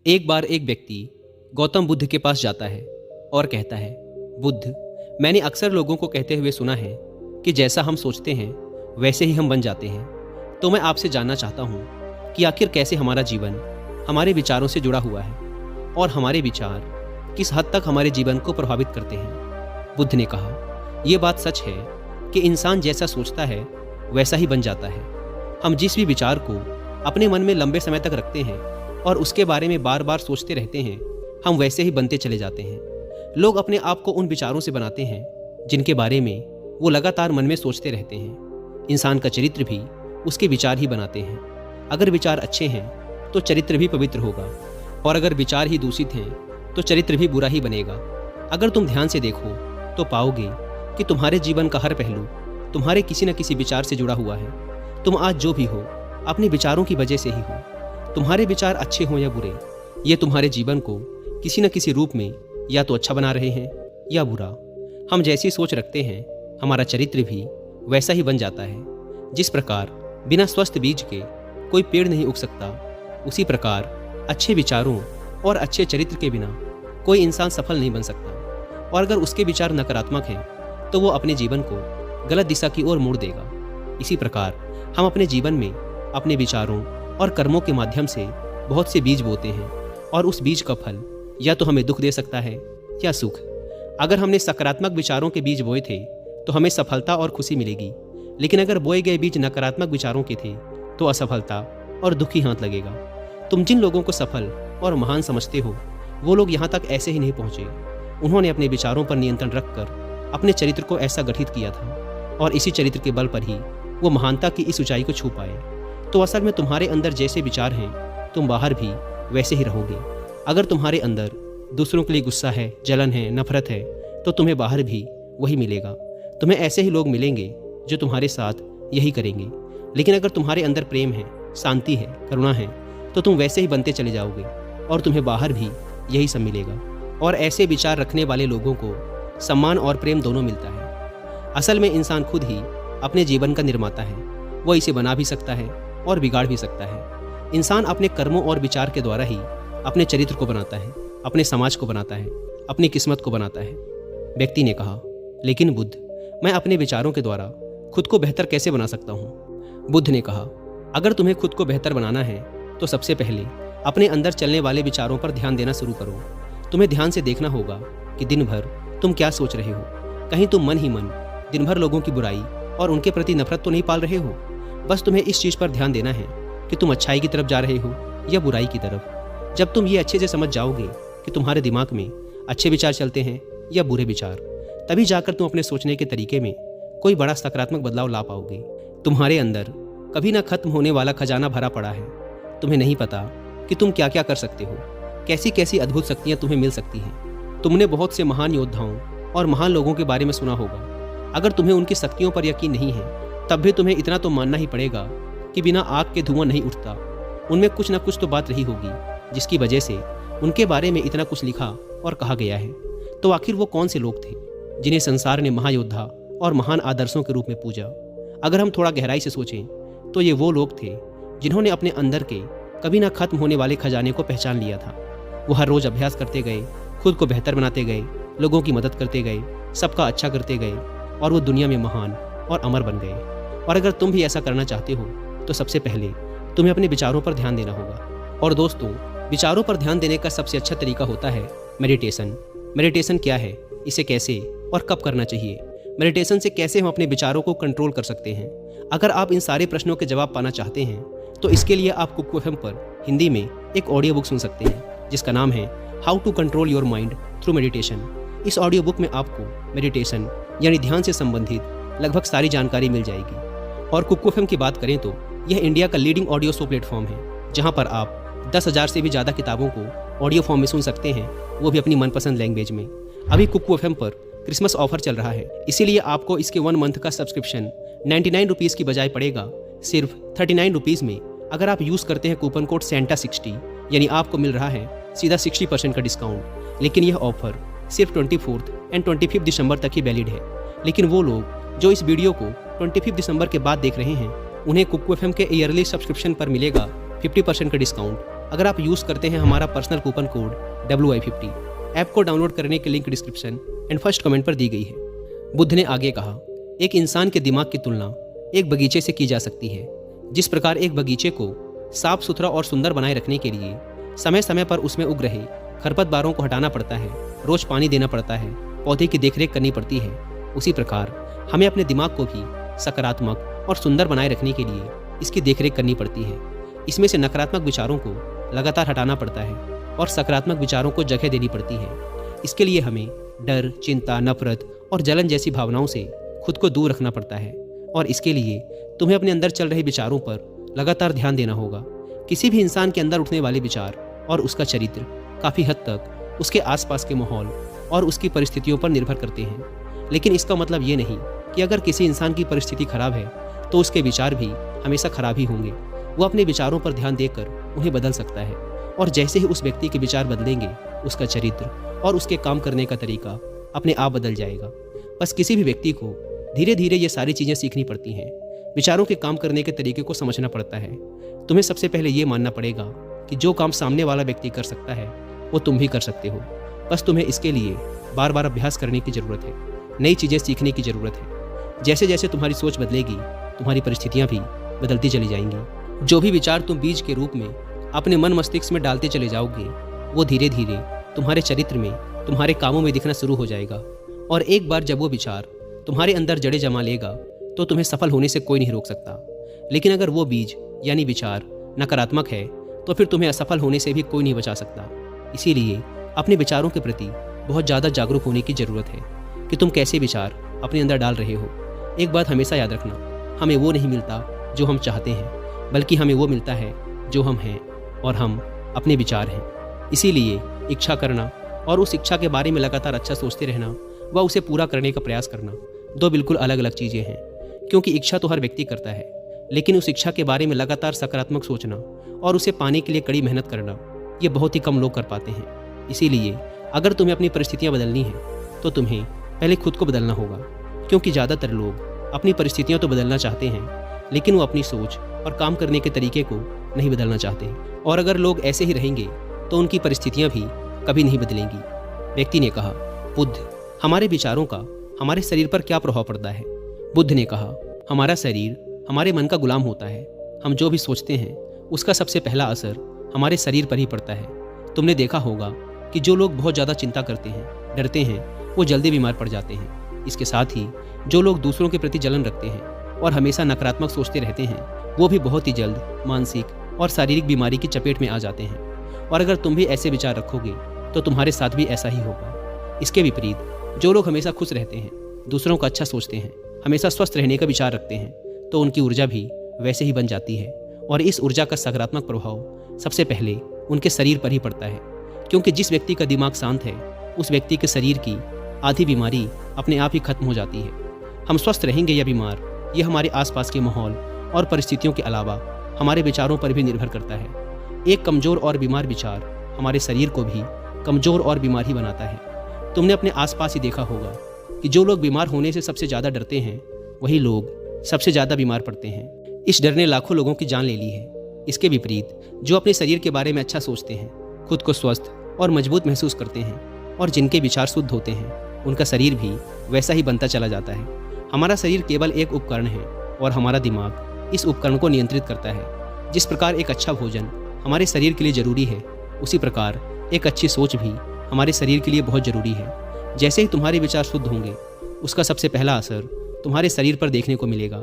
एक बार एक व्यक्ति गौतम बुद्ध के पास जाता है और कहता है, बुद्ध, मैंने अक्सर लोगों को कहते हुए सुना है कि जैसा हम सोचते हैं वैसे ही हम बन जाते हैं। तो मैं आपसे जानना चाहता हूँ कि आखिर कैसे हमारा जीवन हमारे विचारों से जुड़ा हुआ है और हमारे विचार किस हद तक हमारे जीवन को प्रभावित करते हैं। बुद्ध ने कहा, यह बात सच है कि इंसान जैसा सोचता है वैसा ही बन जाता है। हम जिस भी विचार को अपने मन में लंबे समय तक रखते हैं और उसके बारे में बार बार सोचते रहते हैं, हम वैसे ही बनते चले जाते हैं। लोग अपने आप को उन विचारों से बनाते हैं जिनके बारे में वो लगातार मन में सोचते रहते हैं। इंसान का चरित्र भी उसके विचार ही बनाते हैं। अगर विचार अच्छे हैं तो चरित्र भी पवित्र होगा, और अगर विचार ही दूषित हैं तो चरित्र भी बुरा ही बनेगा। अगर तुम ध्यान से देखो तो पाओगे कि तुम्हारे जीवन का हर पहलू तुम्हारे किसी न किसी विचार से जुड़ा हुआ है। तुम आज जो भी हो अपने विचारों की वजह से ही हो। तुम्हारे विचार अच्छे हों या बुरे, ये तुम्हारे जीवन को किसी न किसी रूप में या तो अच्छा बना रहे हैं या बुरा। हम जैसी सोच रखते हैं हमारा चरित्र भी वैसा ही बन जाता है। जिस प्रकार बिना स्वस्थ बीज के कोई पेड़ नहीं उग सकता, उसी प्रकार अच्छे विचारों और अच्छे चरित्र के बिना कोई इंसान सफल नहीं बन सकता। और अगर उसके विचार नकारात्मक हैं तो वो अपने जीवन को गलत दिशा की ओर मोड़ देगा। इसी प्रकार हम अपने जीवन में अपने विचारों और कर्मों के माध्यम से बहुत से बीज बोते हैं, और उस बीज का फल या तो हमें दुख दे सकता है या सुख। अगर हमने सकारात्मक विचारों के बीज बोए थे तो हमें सफलता और खुशी मिलेगी, लेकिन अगर बोए गए बीज नकारात्मक विचारों के थे तो असफलता और दुख ही हाथ लगेगा। तुम जिन लोगों को सफल और महान समझते हो वो लोग यहाँ तक ऐसे ही नहीं पहुँचे। उन्होंने अपने विचारों पर नियंत्रण रखकर अपने चरित्र को ऐसा गठित किया था, और इसी चरित्र के बल पर ही वो महानता की इस ऊंचाई को छू पाए। तो असल में तुम्हारे अंदर जैसे विचार हैं तुम बाहर भी वैसे ही रहोगे। अगर तुम्हारे अंदर दूसरों के लिए गुस्सा है, जलन है, नफरत है, तो तुम्हें बाहर भी वही मिलेगा। तुम्हें ऐसे ही लोग मिलेंगे जो तुम्हारे साथ यही करेंगे। लेकिन अगर तुम्हारे अंदर प्रेम है, शांति है, करुणा है, तो तुम वैसे ही बनते चले जाओगे और तुम्हें बाहर भी यही सब मिलेगा। और ऐसे विचार रखने वाले लोगों को सम्मान और प्रेम दोनों मिलता है। असल में इंसान खुद ही अपने जीवन का निर्माता है। वो इसे बना भी सकता है और बिगाड़ भी सकता है। इंसान अपने कर्मों और विचार के द्वारा ही अपने चरित्र को बनाता है, अपने समाज को बनाता है, अपनी किस्मत को बनाता है। व्यक्ति ने कहा, लेकिन बुद्ध, मैं अपने विचारों के द्वारा खुद को बेहतर कैसे बना सकता हूँ? बुद्ध ने कहा, अगर तुम्हें खुद को बेहतर बनाना है तो सबसे पहले अपने अंदर चलने वाले विचारों पर ध्यान देना शुरू करो। तुम्हें ध्यान से देखना होगा कि दिन भर तुम क्या सोच रहे हो। कहीं तुम मन ही मन दिन भर लोगों की बुराई और उनके प्रति नफरत तो नहीं पाल रहे हो। बस तुम्हें इस चीज़ पर ध्यान देना है कि तुम अच्छाई की तरफ जा रहे हो या बुराई की तरफ। जब तुम ये अच्छे से समझ जाओगे कि तुम्हारे दिमाग में अच्छे विचार चलते हैं या बुरे विचार, तभी जाकर तुम अपने सोचने के तरीके में कोई बड़ा सकारात्मक बदलाव ला पाओगे। तुम्हारे अंदर कभी ना खत्म होने वाला खजाना भरा पड़ा है। तुम्हें नहीं पता कि तुम क्या क्या कर सकते हो, कैसी कैसी अद्भुत शक्तियाँ तुम्हें मिल सकती हैं। तुमने बहुत से महान योद्धाओं और महान लोगों के बारे में सुना होगा। अगर तुम्हें उनकी शक्तियों पर यकीन नहीं है तब भी तुम्हें इतना तो मानना ही पड़ेगा कि बिना आग के धुआं नहीं उठता। उनमें कुछ ना कुछ तो बात रही होगी जिसकी वजह से उनके बारे में इतना कुछ लिखा और कहा गया है। तो आखिर वो कौन से लोग थे जिन्हें संसार ने महायोद्धा और महान आदर्शों के रूप में पूजा? अगर हम थोड़ा गहराई से सोचें तो ये वो लोग थे जिन्होंने अपने अंदर के कभी ना खत्म होने वाले खजाने को पहचान लिया था। वो हर रोज़ अभ्यास करते गए, खुद को बेहतर बनाते गए, लोगों की मदद करते गए, सबका अच्छा करते गए, और वो दुनिया में महान और अमर बन गए। और अगर तुम भी ऐसा करना चाहते हो तो सबसे पहले तुम्हें अपने विचारों पर ध्यान देना होगा। और दोस्तों, विचारों पर ध्यान देने का सबसे अच्छा तरीका होता है मेडिटेशन। मेडिटेशन क्या है, इसे कैसे और कब करना चाहिए, मेडिटेशन से कैसे हम अपने विचारों को कंट्रोल कर सकते हैं? अगर आप इन सारे प्रश्नों के जवाब पाना चाहते हैं तो इसके लिए आप कुकू एफएम पर हिंदी में एक ऑडियो बुक सुन सकते हैं जिसका नाम है how to control your mind through meditation. इस ऑडियो बुक में आपको मेडिटेशन यानी ध्यान से संबंधित लगभग सारी जानकारी मिल जाएगी। और कुकू एफएम की बात करें तो यह इंडिया का लीडिंग ऑडियो शो प्लेटफॉर्म है जहां पर आप 10,000 से भी ज़्यादा किताबों को ऑडियो फॉर्म में सुन सकते हैं, वो भी अपनी मनपसंद लैंग्वेज में। अभी कुकू एफएम पर क्रिसमस ऑफर चल रहा है, इसीलिए आपको इसके 1 मंथ का सब्सक्रिप्शन 99 रुपीज़ की बजाय पड़ेगा सिर्फ 39 रुपीज़ में। अगर आप यूज़ करते हैं कूपन कोड Santa60, यानी आपको मिल रहा है सीधा 60% का डिस्काउंट। लेकिन यह ऑफर सिर्फ 24 और 25 दिसंबर तक ही वैलिड है। लेकिन वो लोग जो इस वीडियो को 25 दिसंबर के बाद देख रहे हैं उन्हें कुकू एफएम के ईयरली सब्सक्रिप्शन पर मिलेगा 50% का डिस्काउंट। अगर आप यूज़ करते हैं हमारा personal coupon code WI50। App को डाउनलोड करने की link description and first comment पर दी गई है। बुद्ध ने आगे कहा, एक इंसान के दिमाग की तुलना एक बगीचे से की जा सकती है। जिस प्रकार एक बगीचे को साफ सुथरा और सुंदर बनाए रखने के लिए समय समय पर उसमें उग रहे खरपतवारों को हटाना पड़ता है, रोज पानी देना पड़ता है, पौधे की देखरेख करनी पड़ती है, उसी प्रकार हमें अपने दिमाग को भी सकारात्मक और सुंदर बनाए रखने के लिए इसकी देखरेख करनी पड़ती है। इसमें से नकारात्मक विचारों को लगातार हटाना पड़ता है और सकारात्मक विचारों को जगह देनी पड़ती है। इसके लिए हमें डर, चिंता, नफरत और जलन जैसी भावनाओं से खुद को दूर रखना पड़ता है और इसके लिए तुम्हें अपने अंदर चल रहे विचारों पर लगातार ध्यान देना होगा। किसी भी इंसान के अंदर उठने वाले विचार और उसका चरित्र काफ़ी हद तक उसके आसपास के माहौल और उसकी परिस्थितियों पर निर्भर करते हैं। लेकिन इसका मतलब ये नहीं कि अगर किसी इंसान की परिस्थिति खराब है तो उसके विचार भी हमेशा खराब ही होंगे। वो अपने विचारों पर ध्यान देकर उन्हें बदल सकता है और जैसे ही उस व्यक्ति के विचार बदलेंगे, उसका चरित्र और उसके काम करने का तरीका अपने आप बदल जाएगा। बस किसी भी व्यक्ति को धीरे धीरे ये सारी चीज़ें सीखनी पड़ती हैं। विचारों के काम करने के तरीके को समझना पड़ता है। तुम्हें सबसे पहले ये मानना पड़ेगा कि जो काम सामने वाला व्यक्ति कर सकता है वो तुम भी कर सकते हो। बस तुम्हें इसके लिए बार बार अभ्यास करने की ज़रूरत है, नई चीज़ें सीखने की ज़रूरत है। जैसे जैसे तुम्हारी सोच बदलेगी, तुम्हारी परिस्थितियाँ भी बदलती चली जाएंगी। जो भी विचार तुम बीज के रूप में अपने मन मस्तिष्क में डालते चले जाओगे, वो धीरे धीरे तुम्हारे चरित्र में, तुम्हारे कामों में दिखना शुरू हो जाएगा। और एक बार जब वो विचार तुम्हारे अंदर जड़ें जमा लेगा तो तुम्हें सफल होने से कोई नहीं रोक सकता। लेकिन अगर वो बीज यानी विचार नकारात्मक है तो फिर तुम्हें असफल होने से भी कोई नहीं बचा सकता। इसीलिए अपने विचारों के प्रति बहुत ज़्यादा जागरूक होने की ज़रूरत है कि तुम कैसे विचार अपने अंदर डाल रहे हो। एक बात हमेशा याद रखना, हमें वो नहीं मिलता जो हम चाहते हैं, बल्कि हमें वो मिलता है जो हम हैं और हम अपने विचार हैं। इसीलिए इच्छा करना और उस इच्छा के बारे में लगातार अच्छा सोचते रहना व उसे पूरा करने का प्रयास करना दो बिल्कुल अलग अलग चीज़ें हैं। क्योंकि इच्छा तो हर व्यक्ति करता है, लेकिन उस इच्छा के बारे में लगातार सकारात्मक सोचना और उसे पाने के लिए कड़ी मेहनत करना ये बहुत ही कम लोग कर पाते हैं। इसीलिए अगर तुम्हें अपनी परिस्थितियाँ बदलनी हैं तो तुम्हें पहले खुद को बदलना होगा। क्योंकि ज़्यादातर लोग अपनी परिस्थितियाँ तो बदलना चाहते हैं, लेकिन वो अपनी सोच और काम करने के तरीके को नहीं बदलना चाहते। और अगर लोग ऐसे ही रहेंगे तो उनकी परिस्थितियाँ भी कभी नहीं बदलेंगी। व्यक्ति ने कहा, बुद्ध, हमारे विचारों का हमारे शरीर पर क्या प्रभाव पड़ता है? बुद्ध ने कहा, हमारा शरीर हमारे मन का गुलाम होता है। हम जो भी सोचते हैं उसका सबसे पहला असर हमारे शरीर पर ही पड़ता है। तुमने देखा होगा कि जो लोग बहुत ज़्यादा चिंता करते हैं, डरते हैं, वो जल्दी बीमार पड़ जाते हैं। इसके साथ ही जो लोग दूसरों के प्रति जलन रखते हैं और हमेशा नकारात्मक सोचते रहते हैं, वो भी बहुत ही जल्द मानसिक और शारीरिक बीमारी की चपेट में आ जाते हैं। और अगर तुम भी ऐसे विचार रखोगे तो तुम्हारे साथ भी ऐसा ही होगा। इसके विपरीत जो लोग हमेशा खुश रहते हैं, दूसरों का अच्छा सोचते हैं, हमेशा स्वस्थ रहने का विचार रखते हैं, तो उनकी ऊर्जा भी वैसे ही बन जाती है। और इस ऊर्जा का सकारात्मक प्रभाव सबसे पहले उनके शरीर पर ही पड़ता है। क्योंकि जिस व्यक्ति का दिमाग शांत है, उस व्यक्ति के शरीर की आधी बीमारी अपने आप ही खत्म हो जाती है। हम स्वस्थ रहेंगे या बीमार, यह हमारे आसपास के माहौल और परिस्थितियों के अलावा हमारे विचारों पर भी निर्भर करता है। एक कमज़ोर और बीमार विचार हमारे शरीर को भी कमज़ोर और बीमार ही बनाता है। तुमने अपने आसपास ही देखा होगा कि जो लोग बीमार होने से सबसे ज़्यादा डरते हैं, वही लोग सबसे ज़्यादा बीमार पड़ते हैं। इस डर ने लाखों लोगों की जान ले ली है। इसके विपरीत जो अपने शरीर के बारे में अच्छा सोचते हैं, खुद को स्वस्थ और मजबूत महसूस करते हैं और जिनके विचार शुद्ध होते हैं, उनका शरीर भी वैसा ही बनता चला जाता है। हमारा शरीर केवल एक उपकरण है और हमारा दिमाग इस उपकरण को नियंत्रित करता है। जिस प्रकार एक अच्छा भोजन हमारे शरीर के लिए ज़रूरी है, उसी प्रकार एक अच्छी सोच भी हमारे शरीर के लिए बहुत ज़रूरी है। जैसे ही तुम्हारे विचार शुद्ध होंगे, उसका सबसे पहला असर तुम्हारे शरीर पर देखने को मिलेगा।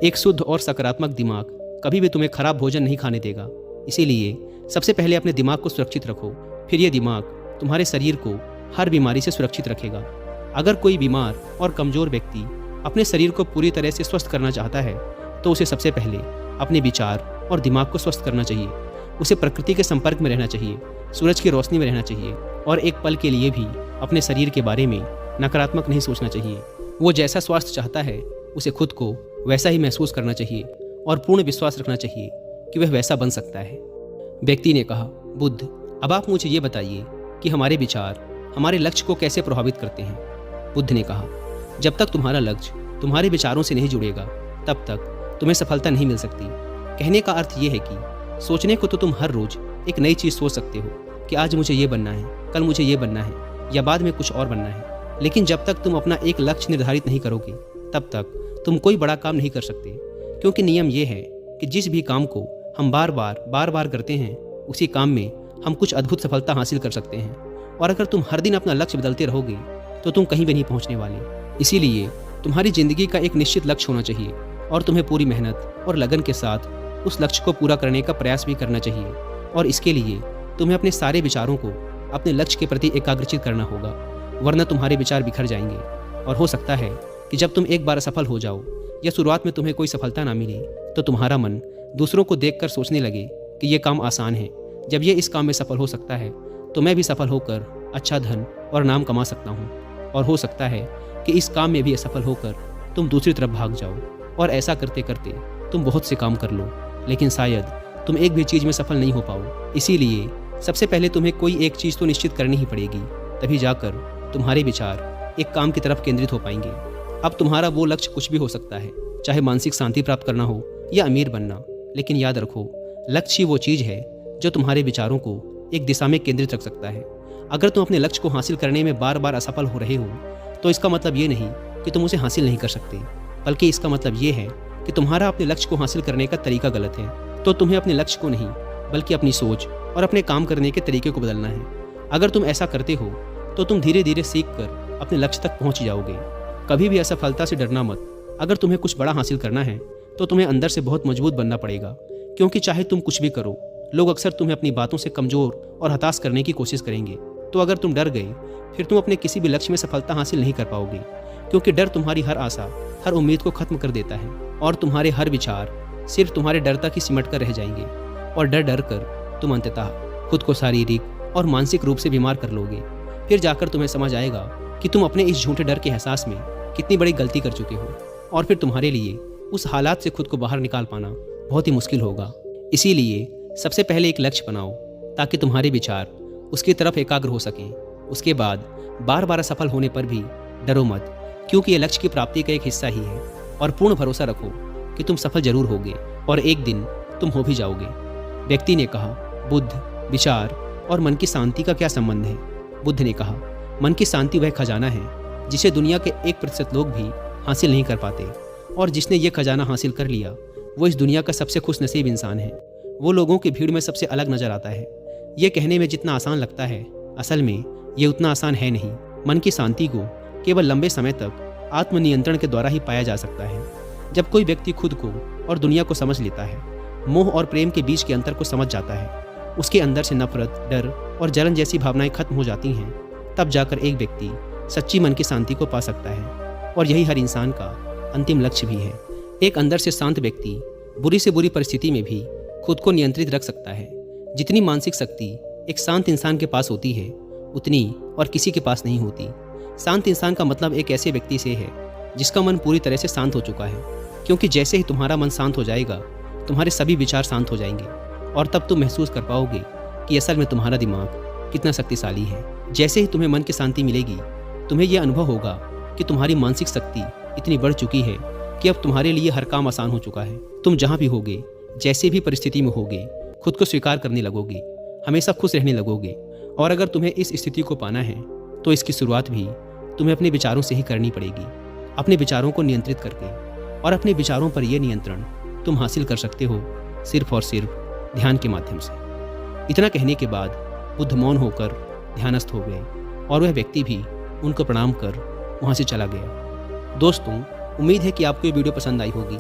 एक शुद्ध और सकारात्मक दिमाग कभी भी तुम्हें खराब भोजन नहीं खाने देगा। इसीलिए सबसे पहले अपने दिमाग को सुरक्षित रखो, फिर ये दिमाग तुम्हारे शरीर को हर बीमारी से सुरक्षित रखेगा। अगर कोई बीमार और कमज़ोर व्यक्ति अपने शरीर को पूरी तरह से स्वस्थ करना चाहता है, तो उसे सबसे पहले अपने विचार और दिमाग को स्वस्थ करना चाहिए। उसे प्रकृति के संपर्क में रहना चाहिए, सूरज की रोशनी में रहना चाहिए और एक पल के लिए भी अपने शरीर के बारे में नकारात्मक नहीं सोचना चाहिए। वो जैसा स्वास्थ्य चाहता है, उसे खुद को वैसा ही महसूस करना चाहिए और पूर्ण विश्वास रखना चाहिए कि वह वैसा बन सकता है। व्यक्ति ने कहा, बुद्ध, अब आप मुझे ये बताइए कि हमारे विचार हमारे लक्ष्य को कैसे प्रभावित करते हैं? बुद्ध ने कहा, जब तक तुम्हारा लक्ष्य तुम्हारे विचारों से नहीं जुड़ेगा, तब तक तुम्हें सफलता नहीं मिल सकती। कहने का अर्थ ये है कि सोचने को तो तुम हर रोज एक नई चीज़ सोच सकते हो कि आज मुझे ये बनना है, कल मुझे ये बनना है या बाद में कुछ और बनना है। लेकिन जब तक तुम अपना एक लक्ष्य निर्धारित नहीं करोगे तब तक तुम कोई बड़ा काम नहीं कर सकते, क्योंकि नियम ये है कि जिस भी काम को हम बार बार करते हैं उसी काम में हम कुछ अद्भुत सफलता हासिल कर सकते हैं। और अगर तुम हर दिन अपना लक्ष्य बदलते रहोगे तो तुम कहीं भी नहीं पहुंचने वाले। इसीलिए तुम्हारी ज़िंदगी का एक निश्चित लक्ष्य होना चाहिए और तुम्हें पूरी मेहनत और लगन के साथ उस लक्ष्य को पूरा करने का प्रयास भी करना चाहिए। और इसके लिए तुम्हें अपने सारे विचारों को अपने लक्ष्य के प्रति एकाग्रचित करना होगा, वरना तुम्हारे विचार बिखर जाएंगे। और हो सकता है कि जब तुम एक बार असफल हो जाओ या शुरुआत में तुम्हें कोई सफलता ना मिले तो तुम्हारा मन दूसरों को देखकर सोचने लगे कि ये काम आसान है, जब ये इस काम में सफल हो सकता है तो मैं भी सफल होकर अच्छा धन और नाम कमा सकता हूँ। और हो सकता है कि इस काम में भी असफल होकर तुम दूसरी तरफ भाग जाओ और ऐसा करते करते तुम बहुत से काम कर लो, लेकिन शायद तुम एक भी चीज़ में सफल नहीं हो पाओ। इसीलिए सबसे पहले तुम्हें कोई एक चीज़ तो निश्चित करनी ही पड़ेगी, तभी जाकर तुम्हारे विचार एक काम की तरफ केंद्रित हो पाएंगे। अब तुम्हारा वो लक्ष्य कुछ भी हो सकता है, चाहे मानसिक शांति प्राप्त करना हो या अमीर बनना, लेकिन याद रखो लक्ष्य ही वो चीज़ है जो तुम्हारे विचारों को एक दिशा में केंद्रित रख सकता है। अगर तुम अपने लक्ष्य को हासिल करने में बार असफल हो रहे हो तो इसका मतलब ये नहीं कि तुम उसे हासिल नहीं कर सकते, बल्कि इसका मतलब ये है कि तुम्हारा अपने लक्ष्य को हासिल करने का तरीका गलत है। तो तुम्हें अपने लक्ष्य को नहीं बल्कि अपनी सोच और अपने काम करने के तरीके को बदलना है। अगर तुम ऐसा करते हो तो तुम धीरे धीरे सीख कर अपने लक्ष्य तक पहुंच जाओगे। कभी भी असफलता से डरना मत। अगर तुम्हें कुछ बड़ा हासिल करना है तो तुम्हें अंदर से बहुत मजबूत बनना पड़ेगा, क्योंकि चाहे तुम कुछ भी करो लोग अक्सर तुम्हें अपनी बातों से कमज़ोर और हताश करने की कोशिश करेंगे। तो अगर तुम डर गए फिर तुम अपने किसी भी लक्ष्य में सफलता हासिल नहीं कर पाओगे, क्योंकि डर तुम्हारी हर आशा, हर उम्मीद को खत्म कर देता है और तुम्हारे हर विचार सिर्फ तुम्हारे डर तक ही सिमट कर रह जाएंगे। और डर कर तुम अंततः खुद को शारीरिक और मानसिक रूप से बीमार कर लोगे। फिर जाकर तुम्हें समझ आएगा कि तुम अपने इस झूठे डर के एहसास में कितनी बड़ी गलती कर चुके हो, और फिर तुम्हारे लिए उस हालात से खुद को बाहर निकाल पाना बहुत ही मुश्किल होगा। इसीलिए सबसे पहले एक लक्ष्य बनाओ ताकि तुम्हारे विचार उसकी तरफ एकाग्र हो सकें। उसके बाद बार असफल होने पर भी डरो मत, क्योंकि ये लक्ष्य की प्राप्ति का एक हिस्सा ही है। और पूर्ण भरोसा रखो कि तुम सफल जरूर होगे और एक दिन तुम हो भी जाओगे। व्यक्ति ने कहा, बुद्ध, विचार और मन की शांति का क्या संबंध है? बुद्ध ने कहा, मन की शांति वह खजाना है जिसे दुनिया के 1% लोग भी हासिल नहीं कर पाते, और जिसने ये खजाना हासिल कर लिया वो इस दुनिया का सबसे खुशनसीब इंसान है। वो लोगों की भीड़ में सबसे अलग नजर आता है। ये कहने में जितना आसान लगता है, असल में ये उतना आसान है नहीं। मन की शांति को केवल लंबे समय तक आत्मनियंत्रण के द्वारा ही पाया जा सकता है। जब कोई व्यक्ति खुद को और दुनिया को समझ लेता है, मोह और प्रेम के बीच के अंतर को समझ जाता है, उसके अंदर से नफरत, डर और जलन जैसी भावनाएं खत्म हो जाती हैं, तब जाकर एक व्यक्ति सच्ची मन की शांति को पा सकता है। और यही हर इंसान का अंतिम लक्ष्य भी है। एक अंदर से शांत व्यक्ति बुरी से बुरी परिस्थिति में भी खुद को नियंत्रित रख सकता है। जितनी मानसिक शक्ति एक शांत इंसान के पास होती है उतनी और किसी के पास नहीं होती। शांत इंसान का मतलब एक ऐसे व्यक्ति से है जिसका मन पूरी तरह से शांत हो चुका है, क्योंकि जैसे ही तुम्हारा मन शांत हो जाएगा तुम्हारे सभी विचार शांत हो जाएंगे, और तब तुम महसूस कर पाओगे कि असल में तुम्हारा दिमाग कितना शक्तिशाली है। जैसे ही तुम्हें मन की शांति मिलेगी तुम्हें यह अनुभव होगा कि तुम्हारी मानसिक शक्ति इतनी बढ़ चुकी है कि अब तुम्हारे लिए हर काम आसान हो चुका है। तुम जहाँ भी होगे, जैसे भी परिस्थिति में होगे, खुद को स्वीकार करने लगोगे, हमेशा खुश रहने लगोगे। और अगर तुम्हें इस स्थिति को पाना है तो इसकी शुरुआत भी तुम्हें अपने विचारों से ही करनी पड़ेगी, अपने विचारों को नियंत्रित करके। और अपने विचारों पर यह नियंत्रण तुम हासिल कर सकते हो सिर्फ और सिर्फ ध्यान के माध्यम से। इतना कहने के बाद बुद्ध मौन होकर ध्यानस्थ हो गए और वह व्यक्ति भी उनको प्रणाम कर वहाँ से चला गया। दोस्तों, उम्मीद है कि आपको ये वीडियो पसंद आई होगी।